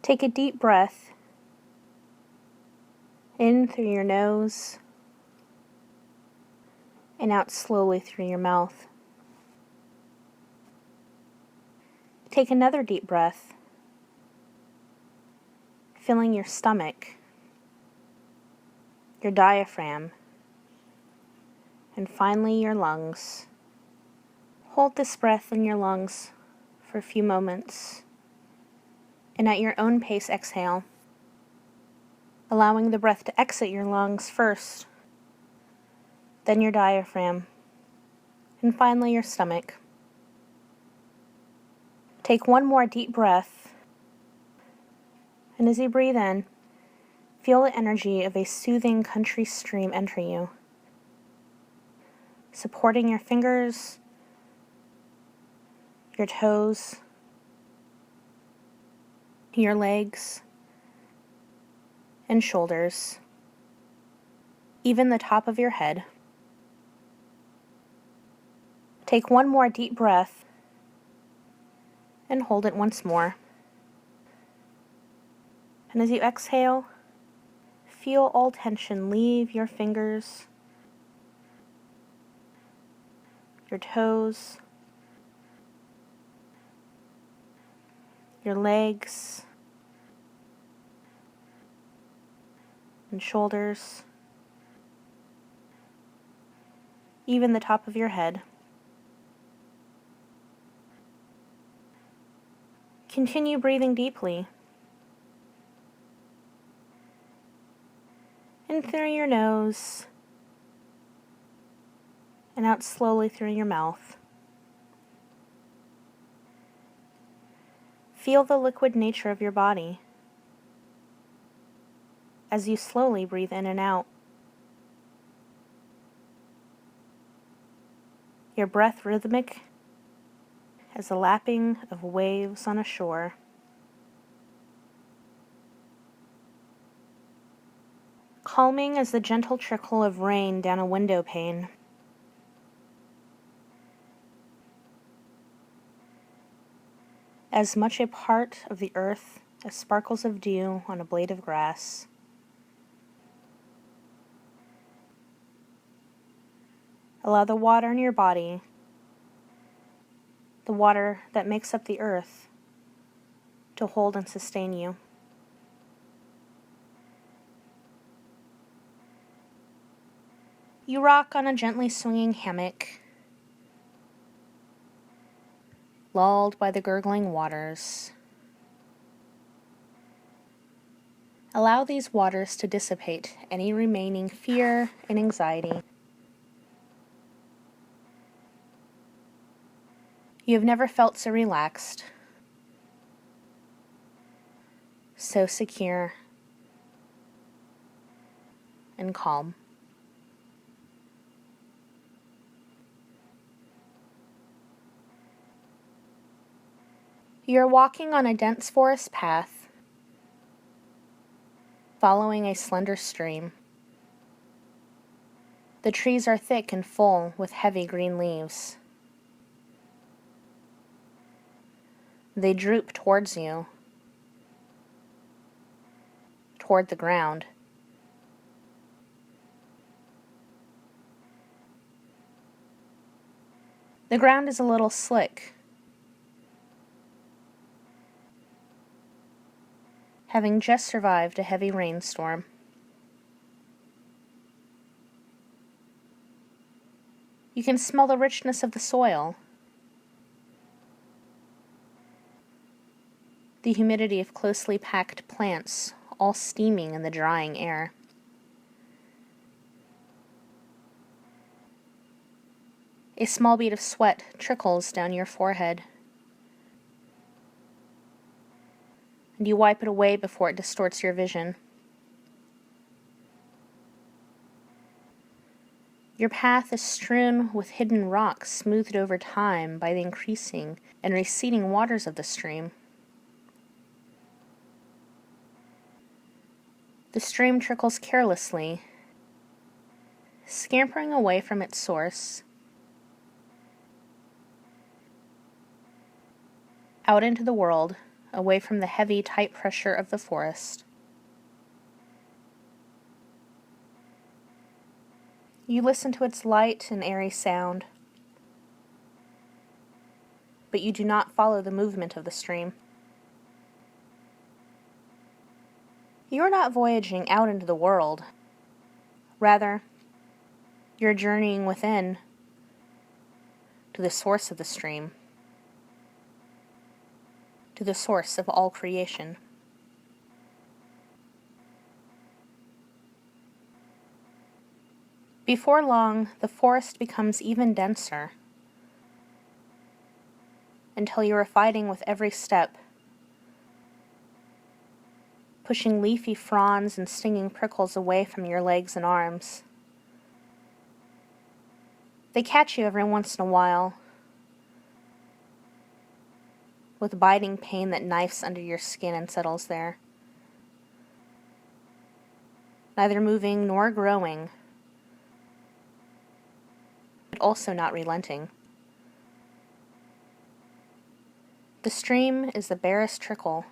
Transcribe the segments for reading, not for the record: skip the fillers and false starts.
Take a deep breath in through your nose and out slowly through your mouth. Take another deep breath, filling your stomach, your diaphragm, and finally your lungs. Hold this breath in your lungs for a few moments, and at your own pace exhale, allowing the breath to exit your lungs first, then your diaphragm, and finally your stomach. Take one more deep breath, and as you breathe in, feel the energy of a soothing country stream enter you, supporting your fingers, your toes, your legs, and shoulders, even the top of your head. Take one more deep breath and hold it once more. And as you exhale, feel all tension leave your fingers, your toes, your legs, and shoulders, even the top of your head. Continue breathing deeply. In through your nose and out slowly through your mouth. Feel the liquid nature of your body as you slowly breathe in and out. Your breath rhythmic as the lapping of waves on a shore. Calming as the gentle trickle of rain down a window pane. As much a part of the earth as sparkles of dew on a blade of grass. Allow the water in your body, the water that makes up the earth, to hold and sustain you. You rock on a gently swinging hammock, lulled by the gurgling waters. Allow these waters to dissipate any remaining fear and anxiety. You have never felt so relaxed, so secure, and calm. You are walking on a dense forest path, following a slender stream. The trees are thick and full with heavy green leaves. They droop towards you, toward the ground. The ground is a little slick, having just survived a heavy rainstorm. You can smell the richness of the soil, the humidity of closely packed plants, all steaming in the drying air. A small bead of sweat trickles down your forehead, and you wipe it away before it distorts your vision. Your path is strewn with hidden rocks smoothed over time by the increasing and receding waters of the stream. The stream trickles carelessly, scampering away from its source, out into the world away from the heavy, tight pressure of the forest. You listen to its light and airy sound, but you do not follow the movement of the stream. You are not voyaging out into the world. Rather, you're journeying within to the source of the stream, to the source of all creation. Before long, the forest becomes even denser, until you are fighting with every step, pushing leafy fronds and stinging prickles away from your legs and arms. They catch you every once in a while, with biting pain that knifes under your skin and settles there. Neither moving nor growing, but also not relenting. The stream is the barest trickle,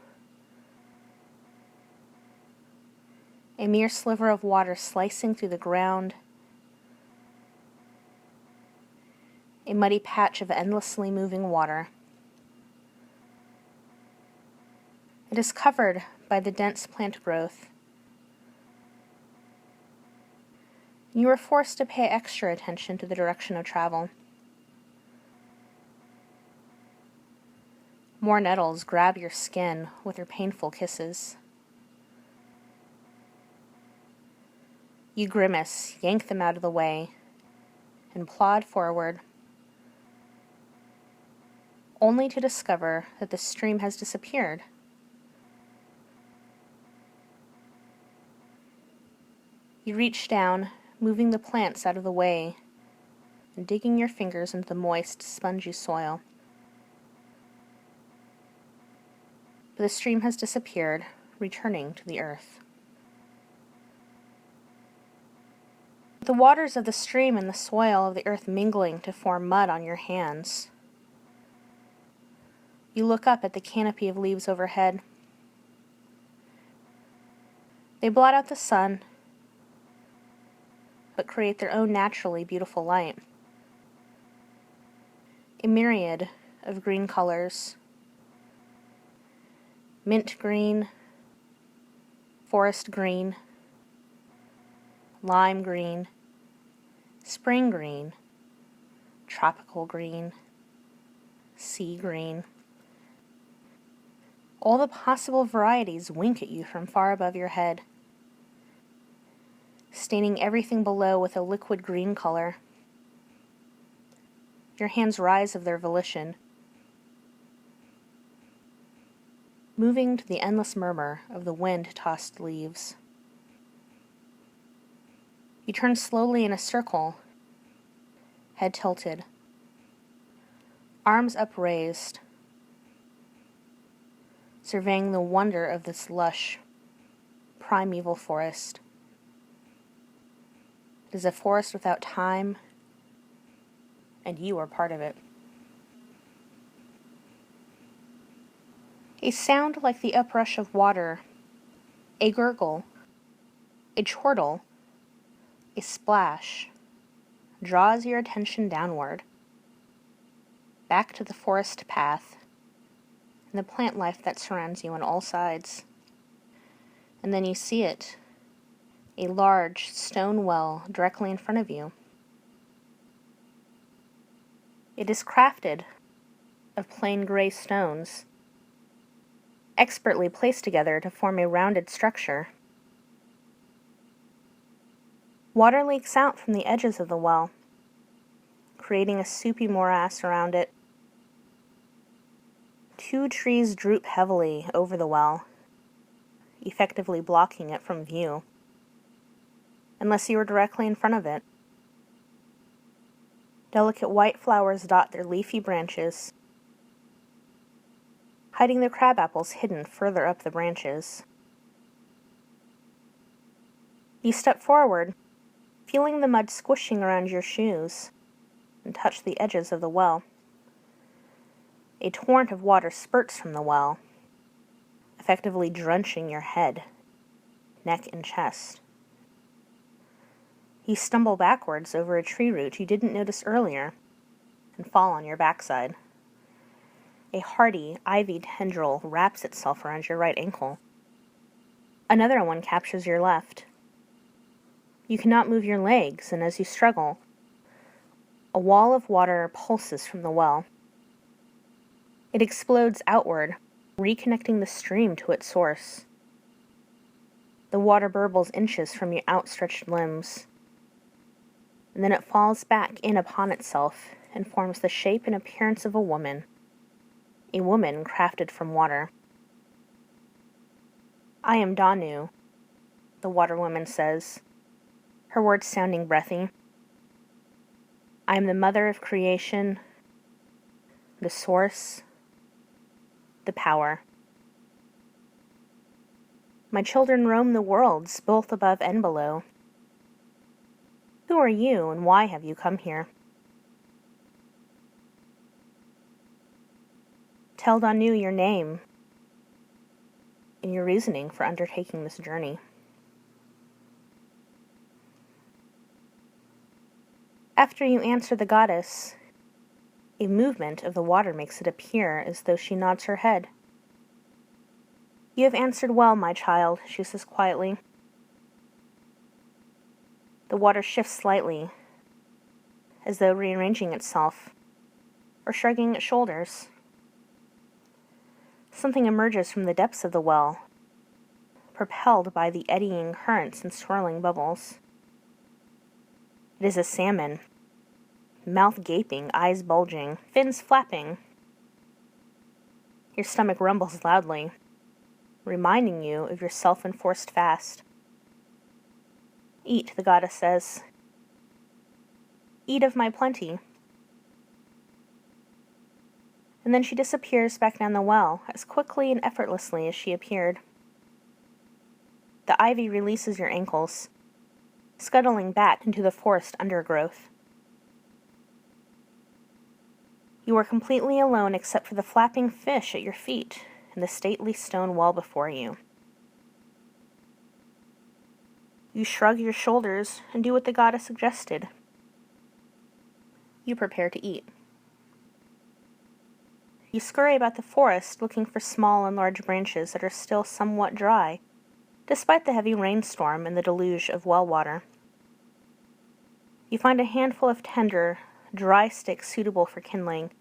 a mere sliver of water slicing through the ground, a muddy patch of endlessly moving water. It is covered by the dense plant growth. You are forced to pay extra attention to the direction of travel. More nettles grab your skin with their painful kisses. You grimace, yank them out of the way, and plod forward, only to discover that the stream has disappeared. You reach down, moving the plants out of the way, and digging your fingers into the moist, spongy soil. But the stream has disappeared, returning to the earth. The waters of the stream and the soil of the earth mingling to form mud on your hands. You look up at the canopy of leaves overhead. They blot out the sun, but create their own naturally beautiful light. A myriad of green colors: mint green, forest green, lime green, spring green, tropical green, sea green. All the possible varieties wink at you from far above your head, staining everything below with a liquid green color. Your hands rise of their volition, moving to the endless murmur of the wind-tossed leaves. You turn slowly in a circle, head tilted, arms upraised, surveying the wonder of this lush, primeval forest. It is a forest without time, and you are part of it. A sound like the uprush of water, a gurgle, a chortle, a splash, draws your attention downward, back to the forest path and the plant life that surrounds you on all sides. And then you see it, a large stone well directly in front of you. It is crafted of plain gray stones, expertly placed together to form a rounded structure. Water leaks out from the edges of the well, creating a soupy morass around it. 2 trees droop heavily over the well, effectively blocking it from view, unless you are directly in front of it. Delicate white flowers dot their leafy branches, hiding the crabapples hidden further up the branches. You step forward, feeling the mud squishing around your shoes, and touch the edges of the well. A torrent of water spurts from the well, effectively drenching your head, neck, and chest. You stumble backwards over a tree root you didn't notice earlier and fall on your backside. A hardy, ivy tendril wraps itself around your right ankle. Another one captures your left. You cannot move your legs, and as you struggle, a wall of water pulses from the well. It explodes outward, reconnecting the stream to its source. The water burbles inches from your outstretched limbs, and then it falls back in upon itself and forms the shape and appearance of a woman crafted from water. "I am Danu," the water woman says, her words sounding breathy. "I am the mother of creation, the source, the power. My children roam the worlds, both above and below. Who are you, and why have you come here?" Tell Danu your name and your reasoning for undertaking this journey. After you answer the goddess, a movement of the water makes it appear as though she nods her head. "You have answered well, my child," she says quietly. The water shifts slightly, as though rearranging itself, or shrugging its shoulders. Something emerges from the depths of the well, propelled by the eddying currents and swirling bubbles. It is a salmon, mouth gaping, eyes bulging, fins flapping. Your stomach rumbles loudly, reminding you of your self-enforced fast. "Eat," the goddess says. "Eat of my plenty." And then she disappears back down the well, as quickly and effortlessly as she appeared. The ivy releases your ankles, scuttling back into the forest undergrowth. You are completely alone except for the flapping fish at your feet and the stately stone wall before you. You shrug your shoulders and do what the goddess suggested. You prepare to eat. You scurry about the forest looking for small and large branches that are still somewhat dry, despite the heavy rainstorm and the deluge of well water. You find a handful of tender, dry sticks suitable for kindling,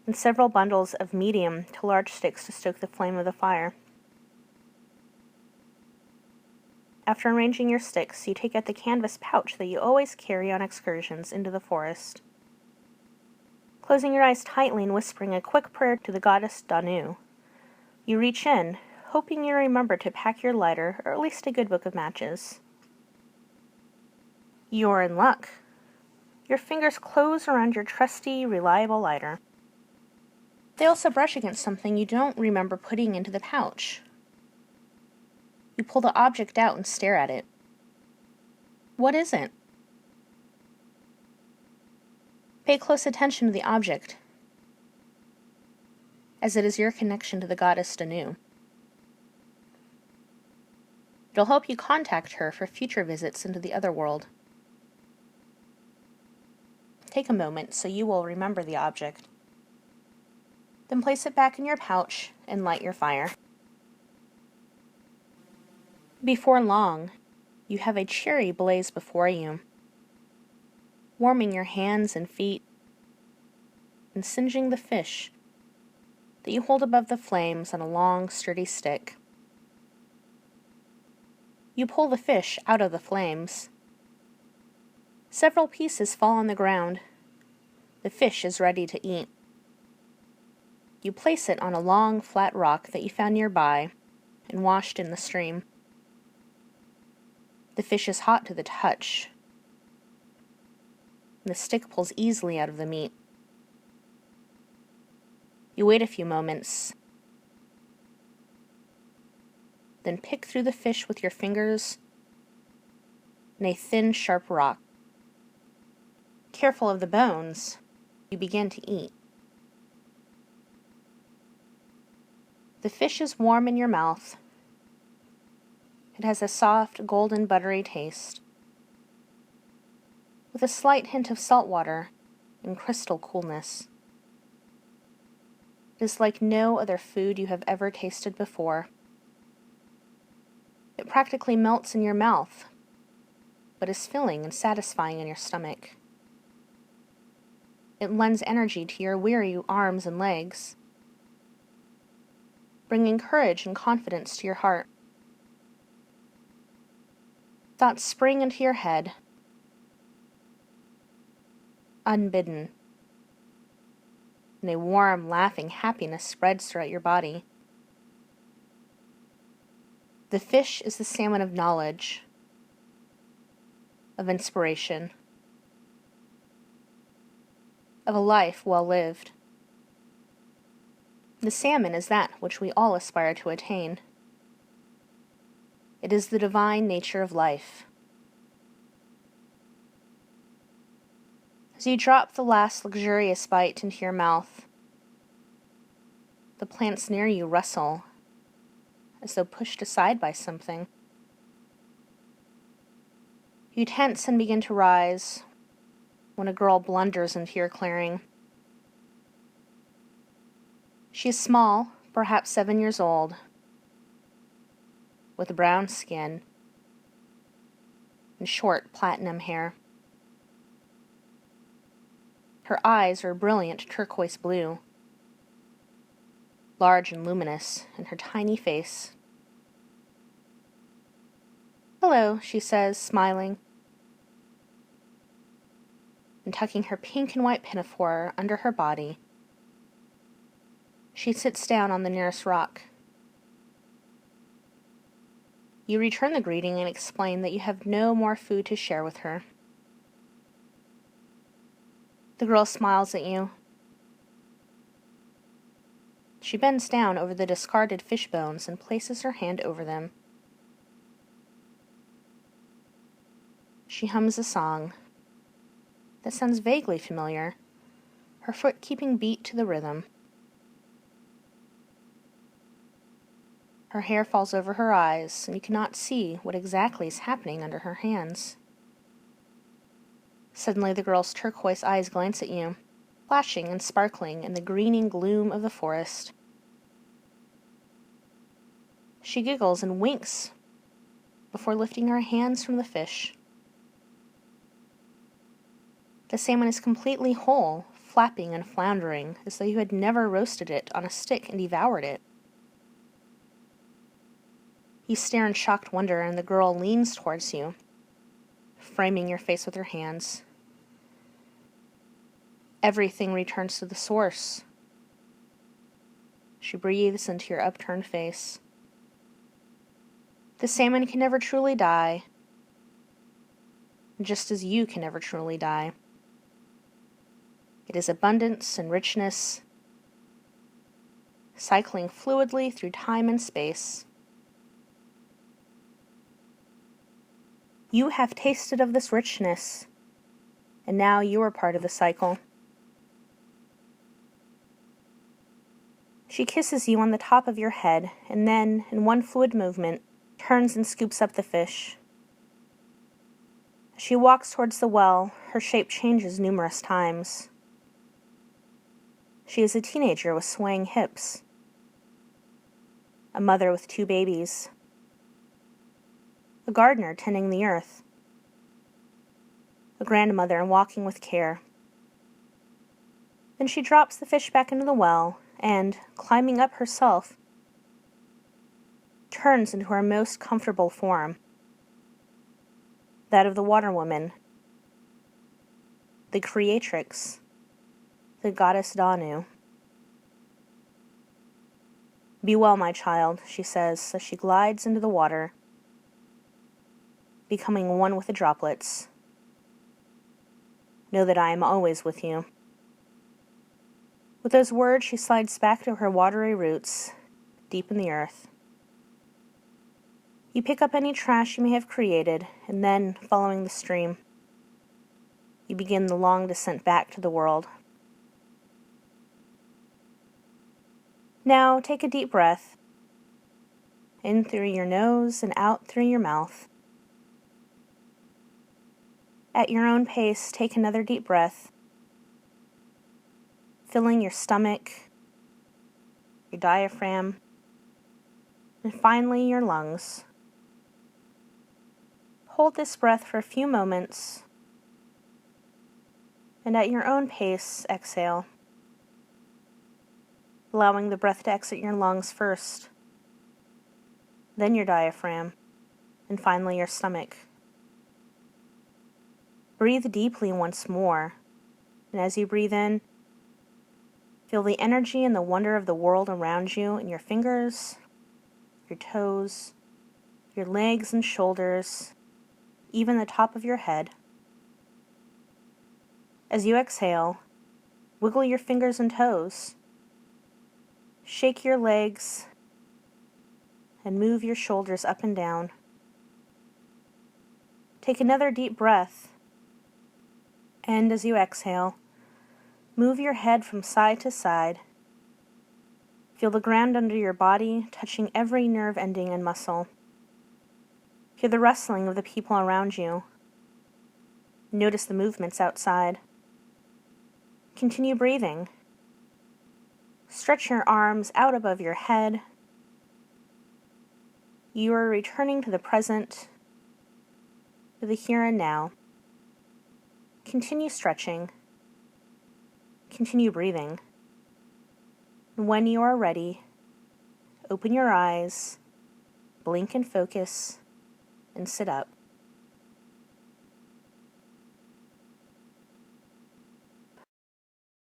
and several bundles of medium to large sticks to stoke the flame of the fire. After arranging your sticks, you take out the canvas pouch that you always carry on excursions into the forest. Closing your eyes tightly and whispering a quick prayer to the goddess Danu, you reach in, hoping you remember to pack your lighter or at least a good book of matches. You're in luck. Your fingers close around your trusty, reliable lighter. They also brush against something you don't remember putting into the pouch. You pull the object out and stare at it. What is it? Pay close attention to the object, as it is your connection to the goddess Danu. It'll help you contact her for future visits into the other world. Take a moment so you will remember the object. Then place it back in your pouch and light your fire. Before long, you have a cheery blaze before you, warming your hands and feet and singeing the fish that you hold above the flames on a long, sturdy stick. You pull the fish out of the flames. Several pieces fall on the ground. The fish is ready to eat. You place it on a long, flat rock that you found nearby and washed in the stream. The fish is hot to the touch. The stick pulls easily out of the meat. You wait a few moments, then pick through the fish with your fingers in a thin, sharp rock. Careful of the bones, you begin to eat. The fish is warm in your mouth. It has a soft, golden, buttery taste, with a slight hint of salt water and crystal coolness. It is like no other food you have ever tasted before. It practically melts in your mouth, but is filling and satisfying in your stomach. It lends energy to your weary arms and legs, bringing courage and confidence to your heart. Thoughts spring into your head, unbidden, and a warm, laughing happiness spreads throughout your body. The fish is the salmon of knowledge, of inspiration, of a life well lived. The salmon is that which we all aspire to attain. It is the divine nature of life. As you drop the last luxurious bite into your mouth, the plants near you rustle, as though pushed aside by something. You tense and begin to rise when a girl blunders into your clearing. She is small, perhaps 7 years old, with brown skin and short platinum hair. Her eyes are brilliant turquoise blue, large and luminous in her tiny face. "Hello," she says, smiling, and tucking her pink and white pinafore under her body. She sits down on the nearest rock. You return the greeting and explain that you have no more food to share with her. The girl smiles at you. She bends down over the discarded fish bones and places her hand over them. She hums a song that sounds vaguely familiar, her foot keeping beat to the rhythm. Her hair falls over her eyes, and you cannot see what exactly is happening under her hands. Suddenly the girl's turquoise eyes glance at you, flashing and sparkling in the greening gloom of the forest. She giggles and winks before lifting her hands from the fish. The salmon is completely whole, flapping and floundering, as though you had never roasted it on a stick and devoured it. You stare in shocked wonder, and the girl leans towards you, framing your face with her hands. Everything returns to the source. She breathes into your upturned face. The salmon can never truly die, just as you can never truly die. It is abundance and richness, cycling fluidly through time and space. You have tasted of this richness, and now you are part of the cycle. She kisses you on the top of your head, and then, in one fluid movement, turns and scoops up the fish. As she walks towards the well, her shape changes numerous times. She is a teenager with swaying hips, a mother with 2 babies, a gardener tending the earth, a grandmother and walking with care. Then she drops the fish back into the well and, climbing up herself, turns into her most comfortable form, that of the water woman, the creatrix, the goddess Danu. "Be well, my child," she says as she glides into the water, becoming one with the droplets. "Know that I am always with you." With those words, she slides back to her watery roots, deep in the earth. You pick up any trash you may have created, and then, following the stream, you begin the long descent back to the world. Now, take a deep breath in through your nose and out through your mouth. At your own pace, take another deep breath, filling your stomach, your diaphragm, and finally your lungs. Hold this breath for a few moments, and at your own pace, exhale, allowing the breath to exit your lungs first, then your diaphragm, and finally your stomach. Breathe deeply once more, and as you breathe in, feel the energy and the wonder of the world around you in your fingers, your toes, your legs and shoulders, even the top of your head. As you exhale, wiggle your fingers and toes, shake your legs, and move your shoulders up and down. Take another deep breath, and as you exhale, move your head from side to side. Feel the ground under your body touching every nerve ending and muscle. Hear the rustling of the people around you. Notice the movements outside. Continue breathing. Stretch your arms out above your head. You are returning to the present, to the here and now. Continue stretching. Continue breathing. And when you are ready, open your eyes, blink and focus, and sit up.